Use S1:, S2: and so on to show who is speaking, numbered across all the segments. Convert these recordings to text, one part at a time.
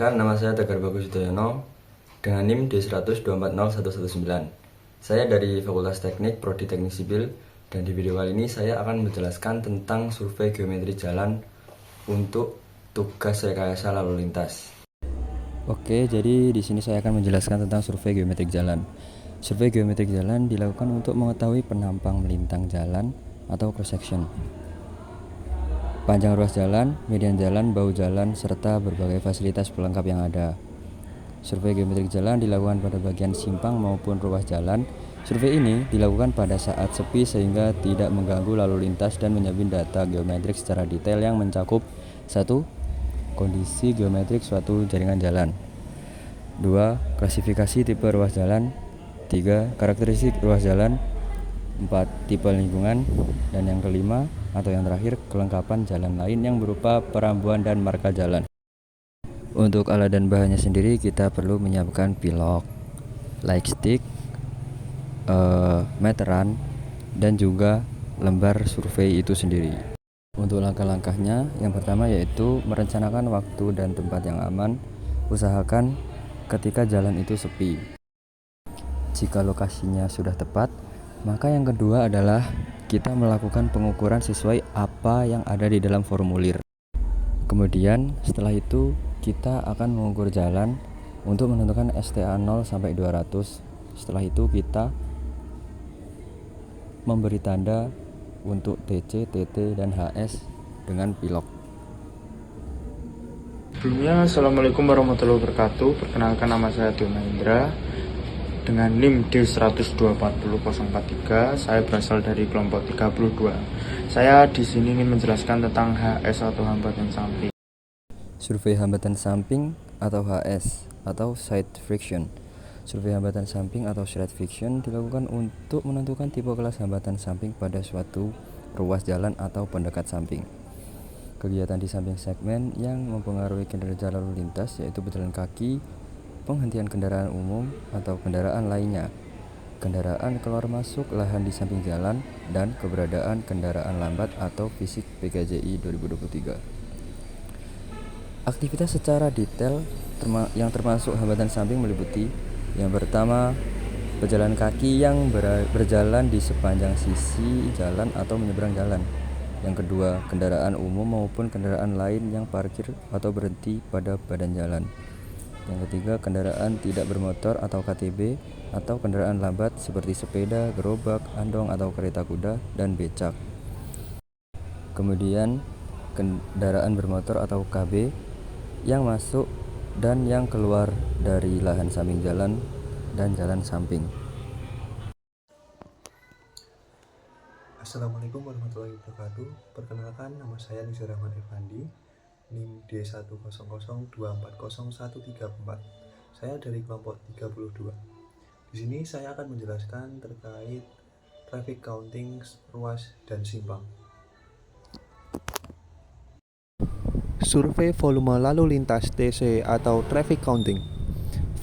S1: Perkenalkan, nama saya Tegar Bagus Yudhoyono dengan NIM D1240119. Saya dari Fakultas Teknik, Prodi Teknik Sipil, dan di video kali ini saya akan menjelaskan tentang survei geometri jalan untuk tugas rekayasa lalu lintas. Oke, jadi di sini saya akan menjelaskan tentang survei geometrik jalan. Survei geometrik jalan dilakukan untuk mengetahui penampang melintang jalan atau cross section, panjang ruas jalan, median jalan, bahu jalan, serta berbagai fasilitas pelengkap yang ada. Survei geometrik jalan dilakukan pada bagian simpang maupun ruas jalan. Survei ini dilakukan pada saat sepi sehingga tidak mengganggu lalu lintas dan menjamin data geometrik secara detail yang mencakup 1. Kondisi geometrik suatu jaringan jalan. 2. Klasifikasi tipe ruas jalan. 3. Karakteristik ruas jalan. 4. Tipe lingkungan. Dan yang kelima atau yang terakhir, kelengkapan jalan lain yang berupa perambuan dan marka jalan. Untuk alat dan bahannya sendiri kita perlu menyiapkan pilok, light stick, meteran, dan juga lembar survei itu sendiri. Untuk langkah-langkahnya, yang pertama yaitu merencanakan waktu dan tempat yang aman. Usahakan ketika jalan itu sepi. Jika lokasinya sudah tepat, maka yang kedua adalah kita melakukan pengukuran sesuai apa yang ada di dalam formulir. Kemudian setelah itu kita akan mengukur jalan untuk menentukan STA 0 sampai 200. Setelah itu kita memberi tanda untuk TC, TT, dan HS dengan pilok.
S2: Sebelumnya, Assalamualaikum warahmatullahi wabarakatuh. Perkenalkan, nama saya Dio Mahendra dengan NIM D1240043. Saya berasal dari kelompok 32. Saya di sini ingin menjelaskan tentang HS atau hambatan samping.
S1: Survei hambatan samping atau HS atau side friction. Survei hambatan samping atau side friction dilakukan untuk menentukan tipe kelas hambatan samping pada suatu ruas jalan atau pendekat samping. Kegiatan di samping segmen yang mempengaruhi kinerja lalu lintas yaitu berjalan kaki, penghentian kendaraan umum atau kendaraan lainnya, kendaraan keluar masuk lahan di samping jalan, dan keberadaan kendaraan lambat atau fisik PKJI 2023. Aktivitas secara detail yang termasuk hambatan samping meliputi: yang pertama, pejalan kaki yang berjalan di sepanjang sisi jalan atau menyeberang jalan. Yang kedua, kendaraan umum maupun kendaraan lain yang parkir atau berhenti pada badan jalan. Yang ketiga, kendaraan tidak bermotor atau KTB atau kendaraan lambat seperti sepeda, gerobak, andong atau kereta kuda, dan becak. Kemudian, kendaraan bermotor atau KB yang masuk dan yang keluar dari lahan samping jalan dan jalan samping.
S3: Assalamualaikum warahmatullahi wabarakatuh. Perkenalkan, nama saya Nizar Rahman Effandi, NIM D100240134. Saya dari kelompok 32. Di sini saya akan menjelaskan terkait traffic counting ruas dan simpang. Survei volume lalu lintas TC atau traffic counting.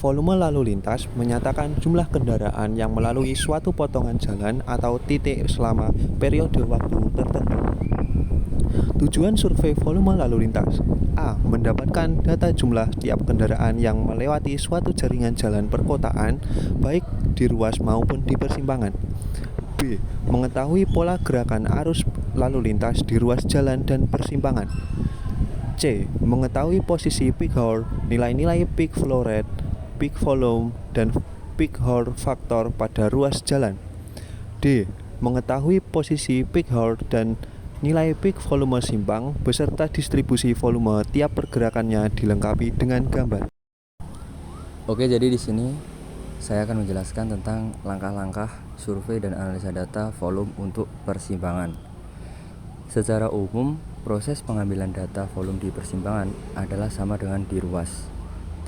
S3: Volume lalu lintas menyatakan jumlah kendaraan yang melalui suatu potongan jalan atau titik selama periode waktu tertentu. Tujuan survei volume lalu lintas: A. Mendapatkan data jumlah tiap kendaraan yang melewati suatu jaringan jalan perkotaan, baik di ruas maupun di persimpangan. B. Mengetahui pola gerakan arus lalu lintas di ruas jalan dan persimpangan. C. Mengetahui posisi peak hour, nilai-nilai peak flow rate, peak volume, dan peak hour faktor pada ruas jalan. D. Mengetahui posisi peak hour dan nilai peak volume simpang beserta distribusi volume tiap pergerakannya dilengkapi dengan gambar.
S1: Oke, jadi di sini saya akan menjelaskan tentang langkah-langkah survei dan analisa data volume untuk persimpangan. Secara umum, proses pengambilan data volume di persimpangan adalah sama dengan di ruas,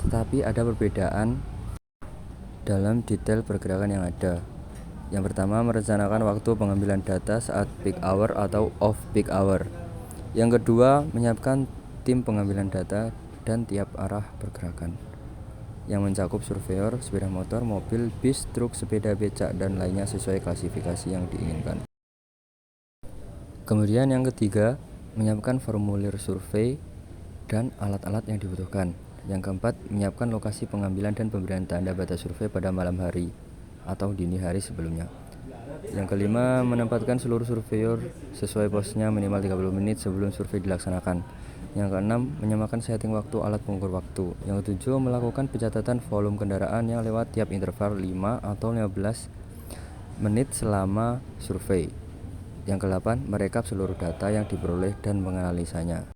S1: tetapi ada perbedaan dalam detail pergerakan yang ada. Yang pertama, merencanakan waktu pengambilan data saat peak hour atau off peak hour. Yang kedua, menyiapkan tim pengambilan data dan tiap arah pergerakan yang mencakup surveyor, sepeda motor, mobil, bis, truk, sepeda, becak, dan lainnya sesuai klasifikasi yang diinginkan. Kemudian yang ketiga, menyiapkan formulir survei dan alat-alat yang dibutuhkan. Yang keempat, menyiapkan lokasi pengambilan dan pemberian tanda batas survei pada malam hari atau dini hari sebelumnya. Yang kelima, menempatkan seluruh surveyor sesuai posnya minimal 30 menit sebelum survei dilaksanakan. Yang keenam, menyamakan setting waktu alat pengukur waktu. Yang ketujuh, melakukan pencatatan volume kendaraan yang lewat tiap interval 5 atau 15 menit selama survei. Yang kedelapan, merekap seluruh data yang diperoleh dan menganalisanya.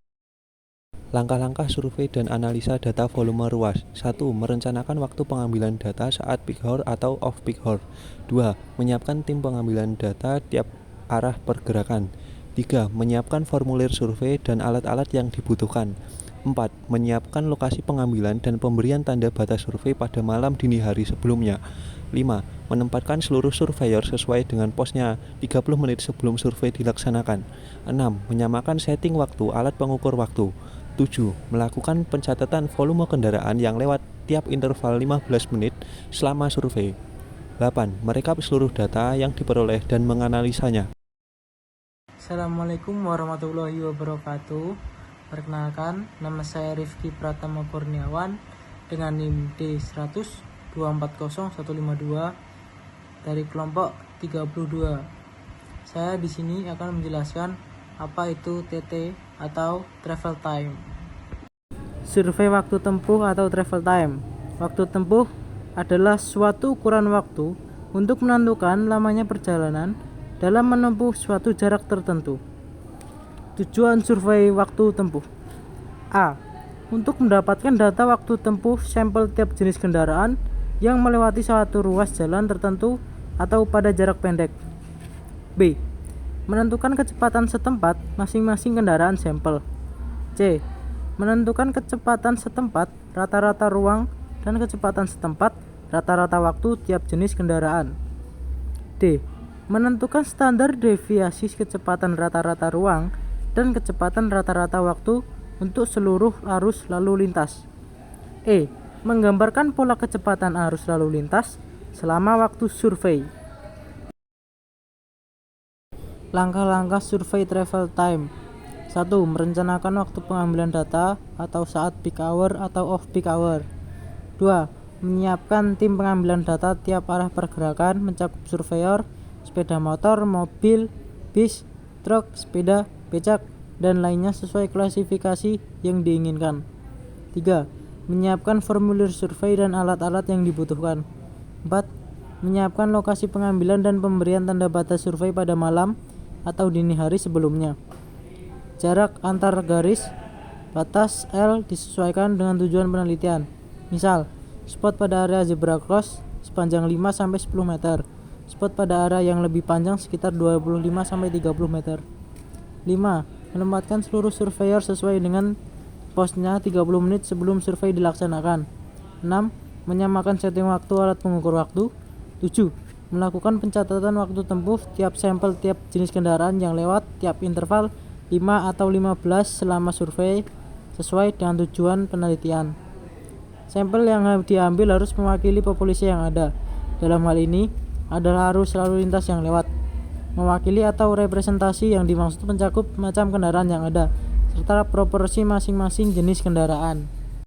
S3: Langkah-langkah survei dan analisa data volume ruas. 1. Merencanakan waktu pengambilan data saat peak hour atau off peak hour. 2. Menyiapkan tim pengambilan data tiap arah pergerakan. 3. Menyiapkan formulir survei dan alat-alat yang dibutuhkan. 4. Menyiapkan lokasi pengambilan dan pemberian tanda batas survei pada malam dini hari sebelumnya. 5. Menempatkan seluruh surveyor sesuai dengan posnya 30 menit sebelum survei dilaksanakan. 6. Menyamakan setting waktu alat pengukur waktu. 7. Melakukan pencatatan volume kendaraan yang lewat tiap interval 15 menit selama survei. 8. Merekap seluruh data yang diperoleh dan menganalisanya.
S4: Assalamualaikum warahmatullahi wabarakatuh. Perkenalkan, nama saya Rifki Pratama Kurniawan dengan NIM D100240152 dari kelompok 32. Saya di sini akan menjelaskan apa itu TT atau travel time. Survei waktu tempuh atau travel time. Waktu tempuh adalah suatu ukuran waktu untuk menentukan lamanya perjalanan dalam menempuh suatu jarak tertentu. Tujuan survei waktu tempuh: A. Untuk mendapatkan data waktu tempuh sampel tiap jenis kendaraan yang melewati suatu ruas jalan tertentu atau pada jarak pendek. B. Menentukan kecepatan setempat masing-masing kendaraan sampel. C. Menentukan kecepatan setempat, rata-rata ruang, dan kecepatan setempat, rata-rata waktu tiap jenis kendaraan. D. Menentukan standar deviasi kecepatan rata-rata ruang dan kecepatan rata-rata waktu untuk seluruh arus lalu lintas. E. Menggambarkan pola kecepatan arus lalu lintas selama waktu survei. Langkah-langkah survei travel time. 1. Merencanakan waktu pengambilan data atau saat peak hour atau off peak hour. 2. Menyiapkan tim pengambilan data tiap arah pergerakan mencakup surveyor, sepeda motor, mobil, bis, truk, sepeda, becak, dan lainnya sesuai klasifikasi yang diinginkan. 3. Menyiapkan formulir survei dan alat-alat yang dibutuhkan. 4. Menyiapkan lokasi pengambilan dan pemberian tanda batas survei pada malam atau dini hari sebelumnya. Jarak antar garis batas L disesuaikan dengan tujuan penelitian. Misal, spot pada area zebra cross sepanjang 5-10 meter. Spot pada area yang lebih panjang sekitar 25-30 meter. 5. Menempatkan seluruh surveyor sesuai dengan posnya 30 menit sebelum survei dilaksanakan. 6. Menyamakan setting waktu alat pengukur waktu. 7. Melakukan pencatatan waktu tempuh tiap sampel tiap jenis kendaraan yang lewat tiap interval 5 atau 15 selama survei sesuai dengan tujuan penelitian. Sampel yang diambil harus mewakili populasi yang ada. Dalam hal ini adalah arus lalu lintas yang lewat. Mewakili atau representasi yang dimaksud mencakup macam kendaraan yang ada serta proporsi masing-masing jenis kendaraan.